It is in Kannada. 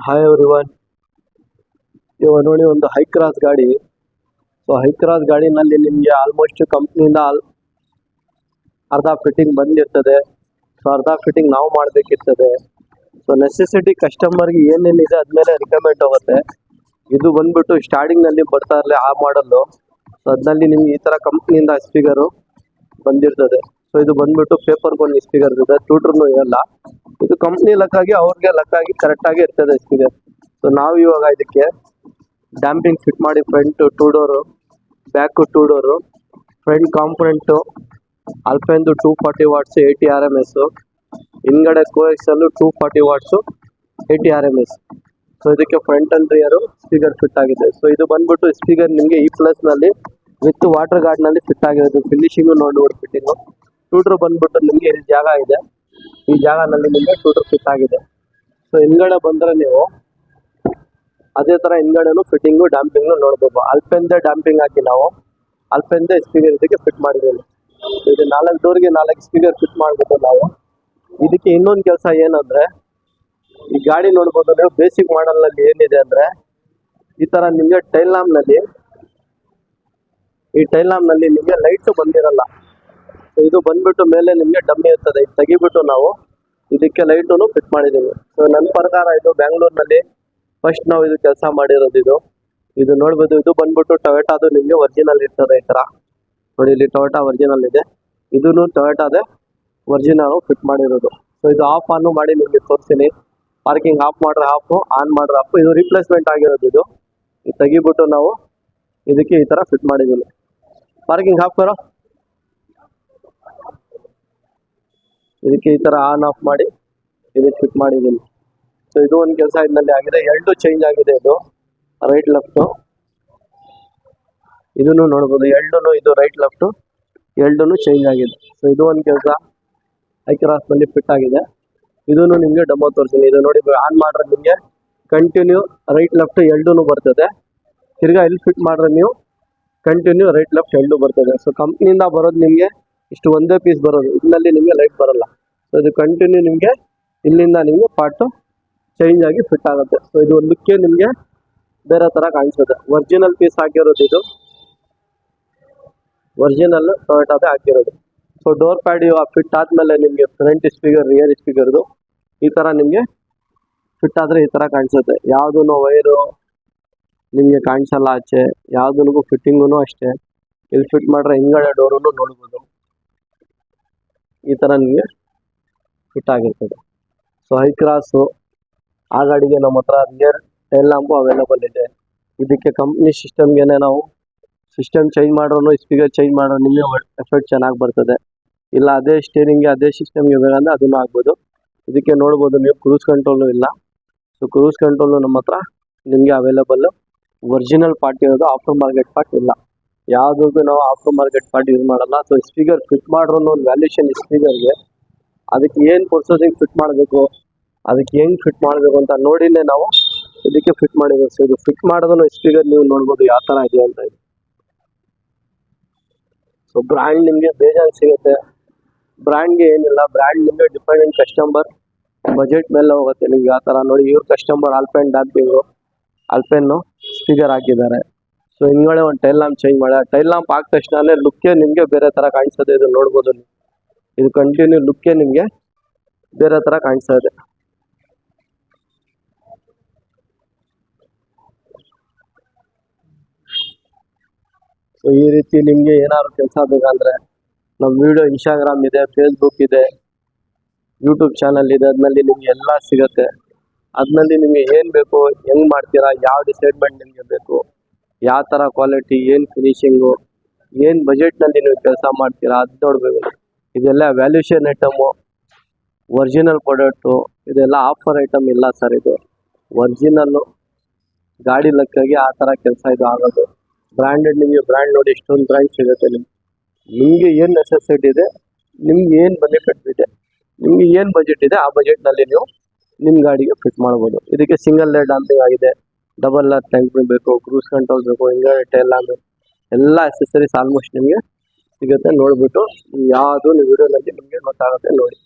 Hi everyone. ಇವಾಗ ನೋಡಿ ಒಂದು ಹೈ ಕ್ರಾಸ್ ಗಾಡಿ. ಸೊ ಹೈ ಕ್ರಾಸ್ ಗಾಡಿನಲ್ಲಿ ನಿಮಗೆ ಆಲ್ಮೋಸ್ಟ್ ಕಂಪ್ನಿಯಿಂದ ಅರ್ಧ ಫಿಟ್ಟಿಂಗ್ ಬಂದಿರ್ತದೆ. ಸೊ ಅರ್ಧ ಫಿಟ್ಟಿಂಗ್ ನಾವು ಮಾಡಬೇಕಿರ್ತದೆ. ಸೊ ನೆಸೆಸಿಟಿ ಕಸ್ಟಮರ್ಗೆ ಏನೇನಿದೆ ಅದ್ಮೇಲೆ ರಿಕಮೆಂಡ್ ಹೋಗುತ್ತೆ. ಇದು ಬಂದ್ಬಿಟ್ಟು ಸ್ಟಾರ್ಟಿಂಗ್ನಲ್ಲಿ ಬರ್ತಾ ಇರಲಿ ಆ ಮಾಡಲ್ಲು. ಸೊ ಅದ್ರಲ್ಲಿ ನಿಮ್ಗೆ ಈ ಥರ ಕಂಪ್ನಿಯಿಂದ ಸ್ಪೀಕರು ಬಂದಿರ್ತದೆ. ಸೊ ಇದು ಬಂದ್ಬಿಟ್ಟು ಪೇಪರ್ ಗೊಂಡು ಸ್ಪೀಕರ್ ಇರ್ತದೆ, ಟ್ಯೂಟ್ರೂ ಇರಲ್ಲ. ಇದು ಕಂಪ್ನಿ ಲಕ್ಕಾಗಿ ಅವ್ರಿಗೆ ಲಕ್ಕಾಗಿ ಕರೆಕ್ಟಾಗಿ ಇರ್ತದೆ ಸ್ಪೀಕರ್. ಸೊ ನಾವು ಇವಾಗ ಇದಕ್ಕೆ ಡ್ಯಾಂಪಿಂಗ್ ಫಿಟ್ ಮಾಡಿ front 2 door, back 2 door, front component ಅಲ್ಫೆನ್ದು 240 ವಾಟ್ಸ್ 80 RMS, ಹಿಂದ್ಗಡೆ ಕೋಎಕ್ಸಲ್ಲು 240 ವಾಟ್ಸು 80 RMS. ಸೊ ಇದಕ್ಕೆ front and rear speaker fit ಆಗಿದೆ. ಸೊ ಇದು ಬಂದ್ಬಿಟ್ಟು ಸ್ಪೀಕರ್ ನಿಮಗೆ ಈ ಪ್ಲಸ್ನಲ್ಲಿ ವಿತ್ ವಾಟರ್ ಗಾರ್ಡ್ನಲ್ಲಿ ಫಿಟ್ ಆಗಿರೋದು. ಫಿನಿಶಿಂಗು ನೋಡಿ ಫಿಟ್ಟಿಂಗು. ಟ್ಯೂಟ್ರು ಬಂದ್ಬಿಟ್ಟು ನಿಮಗೆ ಇಲ್ಲಿ ಜಾಗ ಇದೆ, ಈ ಜಾಗನಲ್ಲಿ ನಿಮಗೆ ಟ್ಯೂಟ್ರು ಫಿಟ್ ಆಗಿದೆ. ಸೊ ಹಿಂದ್ಗಡೆ ಬಂದರೆ ನೀವು ಅದೇ ಥರ ಹಿಂದ್ಗಡೆನು ಫಿಟ್ಟಿಂಗು ಡ್ಯಾಂಪಿಂಗು ನೋಡ್ಬೋದು. ಅಲ್ಪೆನ್ದೇ ಡ್ಯಾಂಪಿಂಗ್ ಹಾಕಿ ನಾವು ಅಲ್ಪೆನ್ದೇ ಸ್ಪೀಕರ್ ಇದಕ್ಕೆ ಫಿಟ್ ಮಾಡಿದ್ದೀವಿ. ಇದು 4 ಡೋರ್ಗೆ 4 ಸ್ಪೀಕರ್ ಫಿಟ್ ಮಾಡಬೇಕು ನಾವು. ಇದಕ್ಕೆ ಇನ್ನೊಂದು ಕೆಲಸ ಏನಂದರೆ, ಈ ಗಾಡಿ ನೋಡ್ಬೋದು ನೀವು ಬೇಸಿಕ್ ಮಾಡಲ್ನಲ್ಲಿ ಏನಿದೆ ಅಂದರೆ, ಈ ಥರ ನಿಮಗೆ ಟೈಲ್ ಲ್ಯಾಂಪ್ನಲ್ಲಿ ನಿಮಗೆ ಲೈಟು ಬಂದಿರಲ್ಲ. ಇದು ಬಂದ್ಬಿಟ್ಟು ಮೇಲೆ ನಿಮಗೆ ಡಮ್ಮಿ ಇರ್ತದೆ. ಇದು ತೆಗಿಬಿಟ್ಟು ನಾವು ಇದಕ್ಕೆ ಲೈಟನ್ನು ಫಿಟ್ ಮಾಡಿದ್ದೀವಿ. ಸೊ ನನ್ನ ಪ್ರಕಾರ ಇದು ಬ್ಯಾಂಗ್ಳೂರ್ನಲ್ಲಿ ಫಸ್ಟ್ ನಾವು ಇದು ಕೆಲಸ ಮಾಡಿರೋದು. ಇದು ನೋಡ್ಬೋದು. ಇದು ಬಂದ್ಬಿಟ್ಟು ಟೊಯೋಟಾದು ನಿಮಗೆ ಒರಿಜಿನಲ್ ಇರ್ತದೆ. ಈ ಥರ ನೋಡಿ, ಇಲ್ಲಿ ಟೊಯೋಟಾ ಒರಿಜಿನಲ್ ಇದೆ. ಇದೂ ಟೊಯೋಟಾದೇ ಒರಿಜಿನಲ್ ಫಿಟ್ ಮಾಡಿರೋದು. ಸೊ ಇದು ಆಫ್ ಆನು ಮಾಡಿ ನಿಮಗೆ ತೋರಿಸ್ತೀನಿ. ಪಾರ್ಕಿಂಗ್ ಆಫ್ ಮಾಡ್ರೆ ಆಫು, ಆನ್ ಮಾಡ್ರೆ ಆಫು. ಇದು ರಿಪ್ಲೇಸ್ಮೆಂಟ್ ಆಗಿರೋದು. ಇದು ತೆಗಿಬಿಟ್ಟು ನಾವು ಇದಕ್ಕೆ ಈ ಥರ ಫಿಟ್ ಮಾಡಿದ್ದೀವಿ. ಪಾರ್ಕಿಂಗ್ ಆಫ್ ಕರೋ. ಇದಕ್ಕೆ ಈ ಥರ ಆನ್ ಆಫ್ ಮಾಡಿ ಇದಕ್ಕೆ ಫಿಟ್ ಮಾಡಿದ್ದೀನಿ. ಸೊ ಇದು ಒಂದು ಕೆಲಸ ಇದರಲ್ಲಿ ಆಗಿದೆ. ಎರಡು ಚೇಂಜ್ ಆಗಿದೆ. ಇದು ರೈಟ್ ಲೆಫ್ಟು ಇದನ್ನು ನೋಡ್ಬೋದು. ಎರಡೂ ಇದು ರೈಟ್ ಲೆಫ್ಟು ಎರಡೂ ಚೇಂಜ್ ಆಗಿದೆ. ಸೊ ಇದು ಒಂದು ಕೆಲಸ ಹೈ ಕ್ರಾಸ್ನಲ್ಲಿ ಫಿಟ್ ಆಗಿದೆ. ಇದನ್ನು ನಿಮಗೆ ಡೆಮೋ ತೋರಿಸ್ತೀನಿ. ಇದು ನೋಡಿ, ಆನ್ ಮಾಡ್ರೆ ನಿಮಗೆ ಕಂಟಿನ್ಯೂ ರೈಟ್ ಲೆಫ್ಟ್ ಎರಡೂ ಬರ್ತದೆ. ತಿರ್ಗಾ ಇಲ್ಲಿ ಫಿಟ್ ಮಾಡ್ರೆ ನೀವು ಕಂಟಿನ್ಯೂ ರೈಟ್ ಲೆಫ್ಟ್ ಎರಡೂ ಬರ್ತದೆ. ಸೊ ಕಂಪ್ನಿಯಿಂದ ಬರೋದು ನಿಮಗೆ ಇಷ್ಟು ಒಂದೇ ಪೀಸ್ ಬರೋದು. ಇದರಲ್ಲಿ ನಿಮಗೆ ಲೈಟ್ ಬರಲ್ಲ. ಸೊ ಇದು ಕಂಟಿನ್ಯೂ ನಿಮಗೆ ಇಲ್ಲಿಂದ ನಿಮಗೆ ಪಾರ್ಟು ಚೇಂಜ್ ಆಗಿ ಫಿಟ್ ಆಗುತ್ತೆ. ಸೊ ಇದು ಒಂದಕ್ಕೆ ನಿಮಗೆ ಬೇರೆ ಥರ ಕಾಣಿಸುತ್ತೆ. ಒರಿಜಿನಲ್ ಪೀಸ್ ಹಾಕಿರೋದು. ಇದು ಒರಿಜಿನಲ್ ಟೊಯೋಟಾದೇ ಹಾಕಿರೋದು. ಸೊ ಡೋರ್ ಪ್ಯಾಡ್ ಇವಾಗ ಫಿಟ್ ಆದಮೇಲೆ ನಿಮಗೆ ಫ್ರಂಟ್ ಸ್ಪೀಕರ್, ರಿಯರ್ ಸ್ಪೀಕರ್ದು ಈ ಥರ ನಿಮಗೆ ಫಿಟ್ ಆದರೆ ಈ ಥರ ಕಾಣಿಸುತ್ತೆ. ಯಾವುದೂ ವೈರು ನಿಮಗೆ ಕಾಣಿಸಲ್ಲ ಆಚೆ. ಯಾವುದೂ ಫಿಟ್ಟಿಂಗೂ ಅಷ್ಟೇ. ಇಲ್ಲಿ ಫಿಟ್ ಮಾಡ್ರೆ ಹಿಂದ್ಗಡೆ ಡೋರೂ ನೋಡ್ಬೋದು. ಈ ಥರ ನಿಮಗೆ ಫಿಟ್ ಆಗಿರ್ತದೆ. ಸೊ ಹೈ ಕ್ರಾಸು ಆ ಗಾಡಿಗೆ ನಮ್ಮ ಹತ್ರ ರಿಯರ್ ಟೈಲ್ ಲ್ಯಾಂಪು ಅವೈಲೇಬಲ್ ಇದೆ. ಇದಕ್ಕೆ ಕಂಪ್ನಿ ಸಿಸ್ಟಮ್ಗೆ ನಾವು ಸಿಸ್ಟಮ್ ಚೇಂಜ್ ಮಾಡ್ರೂ, ಸ್ಪೀಕರ್ ಚೇಂಜ್ ಮಾಡ್ರೂ ನಿಮಗೆ ಎಫೆಕ್ಟ್ ಚೆನ್ನಾಗಿ ಬರ್ತದೆ. ಇಲ್ಲ ಅದೇ ಸ್ಟೇರಿಂಗ್ಗೆ ಅದೇ ಸಿಸ್ಟಮ್ಗೆ ಬೇಕಂದರೆ ಅದನ್ನು ಆಗ್ಬೋದು. ಇದಕ್ಕೆ ನೋಡ್ಬೋದು ನೀವು ಕ್ರೂಸ್ ಕಂಟ್ರೋಲು ಇಲ್ಲ. ಸೊ ಕ್ರೂಸ್ ಕಂಟ್ರೋಲು ನಮ್ಮ ಹತ್ರ ನಿಮಗೆ ಅವೈಲೇಬಲ್ಲು. ಒರಿಜಿನಲ್ ಪಾರ್ಟ್ ಇರೋದು, ಆಫ್ಟರ್ ಮಾರ್ಕೆಟ್ ಪಾರ್ಟ್ ಇಲ್ಲ. ಯಾವುದಕ್ಕೂ ನಾವು ಆಫ್ಟರ್ ಮಾರ್ಕೆಟ್ ಪಾರ್ಟ್ ಯೂಸ್ ಮಾಡಲ್ಲ. ಸೊ ಸ್ಪೀಕರ್ ಫಿಟ್ ಮಾಡ್ರೂ ಒಂದು ವ್ಯಾಲ್ಯೂಷನ್ ಸ್ಪೀಕರ್ಗೆ ಅದಕ್ಕೆ ಏನು ಪ್ರೊಸೆಸಿಂಗ್ ಫಿಟ್ ಮಾಡಬೇಕು, ಅದಕ್ಕೆ ಹೆಂಗೆ ಫಿಟ್ ಮಾಡಬೇಕು ಅಂತ ನೋಡಿನೇ ನಾವು ಇದಕ್ಕೆ ಫಿಟ್ ಮಾಡಿದ್ದೀವಿ. ಸೊ ಇದು ಫಿಟ್ ಮಾಡೋದನ್ನು ಸ್ಪೀಕರ್ ನೀವು ನೋಡ್ಬೋದು ಯಾವ ಥರ ಇದೆ ಅಂತ. ಇದು ಸೊ ಬ್ರ್ಯಾಂಡ್ ನಿಮಗೆ ಬೇಜಾನ್ ಸಿಗುತ್ತೆ. ಬ್ರ್ಯಾಂಡ್ಗೆ ಏನಿಲ್ಲ, ಬ್ರ್ಯಾಂಡ್ ನಿಮಗೆ ಡಿಪೆಂಡೆಂಟ್ ಕಸ್ಟಮರ್ ಬಜೆಟ್ ಮೇಲೆ ಹೋಗುತ್ತೆ ನಿಮ್ಗೆ ಯಾವ ಥರ. ನೋಡಿ, ಇವ್ರ ಕಸ್ಟಮರ್ ಅಲ್ಪೆನ್ ಡ್ಯಾಂಪಿಂಗು, ಅಲ್ಪೆನ್ನು ಸ್ಪೀಕರ್ ಹಾಕಿದ್ದಾರೆ. ಸೊ ಹಿಂದ್ಗಡೆ ಒಂದು ಟೈಲ್ ಲ್ಯಾಂಪ್ ಚೇಂಜ್ ಮಾಡಿ, ಟೈಲ್ ಲ್ಯಾಂಪ್ ಹಾಕಿದ ತಕ್ಷಣ ಲುಕ್ಕೇ ನಿಮಗೆ ಬೇರೆ ಥರ ಕಾಣಿಸ್ತದೆ. ಇದು ನೋಡ್ಬೋದು ನೀವು. ಇದು ಕಂಟಿನ್ಯೂ ಲುಕ್ಕೇ ನಿಮಗೆ ಬೇರೆ ಥರ ಕಾಣಿಸ್ತಾ ಇದೆ. ಸೊ ಈ ರೀತಿ ನಿಮಗೆ ಏನಾದ್ರು ಕೆಲಸ ಬೇಕಂದರೆ ನಮ್ಮ ವಿಡಿಯೋ ಇನ್ಸ್ಟಾಗ್ರಾಮ್ ಇದೆ, ಫೇಸ್ಬುಕ್ ಇದೆ, ಯೂಟ್ಯೂಬ್ ಚಾನಲ್ ಇದೆ. ಅದ್ರಲ್ಲಿ ನಿಮಗೆ ಎಲ್ಲ ಸಿಗುತ್ತೆ. ಅದ್ರಲ್ಲಿ ನಿಮಗೆ ಏನು ಬೇಕು, ಹೆಂಗೆ ಮಾಡ್ತೀರಾ, ಯಾವ ಡಿಸೈಡ್ಮೆಂಟ್ ನಿಮಗೆ ಬೇಕು, ಯಾವ ಥರ ಕ್ವಾಲಿಟಿ, ಏನು ಫಿನಿಶಿಂಗು, ಏನು ಬಜೆಟ್ನಲ್ಲಿ ನೀವು ಕೆಲಸ ಮಾಡ್ತೀರಾ ಅದು ನೋಡಬೇಕು. ಇದೆಲ್ಲ ವ್ಯಾಲ್ಯೂಷನ್ ಐಟಮು, ಒರಿಜಿನಲ್ ಪ್ರಾಡಕ್ಟು. ಇದೆಲ್ಲ ಆಫರ್ ಐಟಮ್ ಇಲ್ಲ ಸರ್. ಇದು ಒರಿಜಿನಲ್ಲು ಗಾಡಿ ಲೆಕ್ಕಾಗಿ ಆ ಥರ ಕೆಲಸ ಇದು ಆಗೋದು. ಬ್ರ್ಯಾಂಡೆಡ್ ನಿಮಗೆ ಬ್ರ್ಯಾಂಡ್ ನೋಡಿ ಎಷ್ಟೊಂದು ಬ್ರ್ಯಾಂಡ್ ಸಿಗುತ್ತೆ. ನಿಮಗೆ ಏನು ನೆಸೆಸಿಟಿ ಇದೆ, ನಿಮ್ಗೆ ಏನು ಬೆನಿಫಿಟ್ ಇದೆ, ನಿಮಗೆ ಏನು ಬಜೆಟ್ ಇದೆ ಆ ಬಜೆಟ್ನಲ್ಲಿ ನೀವು ನಿಮ್ಮ ಗಾಡಿಗೆ ಫಿಟ್ ಮಾಡ್ಬೋದು. ಇದಕ್ಕೆ ಸಿಂಗಲ್ ಲೇಯರ್ ಡ್ಯಾಂಪಿಂಗ್ ಆಗಿದೆ, ಡಬಲ್ ಲೇಯರ್ ಟ್ಯಾಂಕ್ ಬೇಕು, ಕ್ರೂಸ್ ಕಂಟ್ರೋಲ್ ಬೇಕು, ಹಿಂಗಡೆ ಟೈಲ್ ಲ್ಯಾಂಪ್, ಎಲ್ಲ ಅಸೆಸರೀಸ್ ಆಲ್ಮೋಸ್ಟ್ ನಿಮಗೆ ಸಿಗುತ್ತೆ. ನೋಡಿಬಿಟ್ಟು ಯಾವುದು ನೀವು ವಿಡಿಯೋನಲ್ಲಿ ನಿಮಗೆ ಗೊತ್ತಾಗುತ್ತೆ ನೋಡಿ.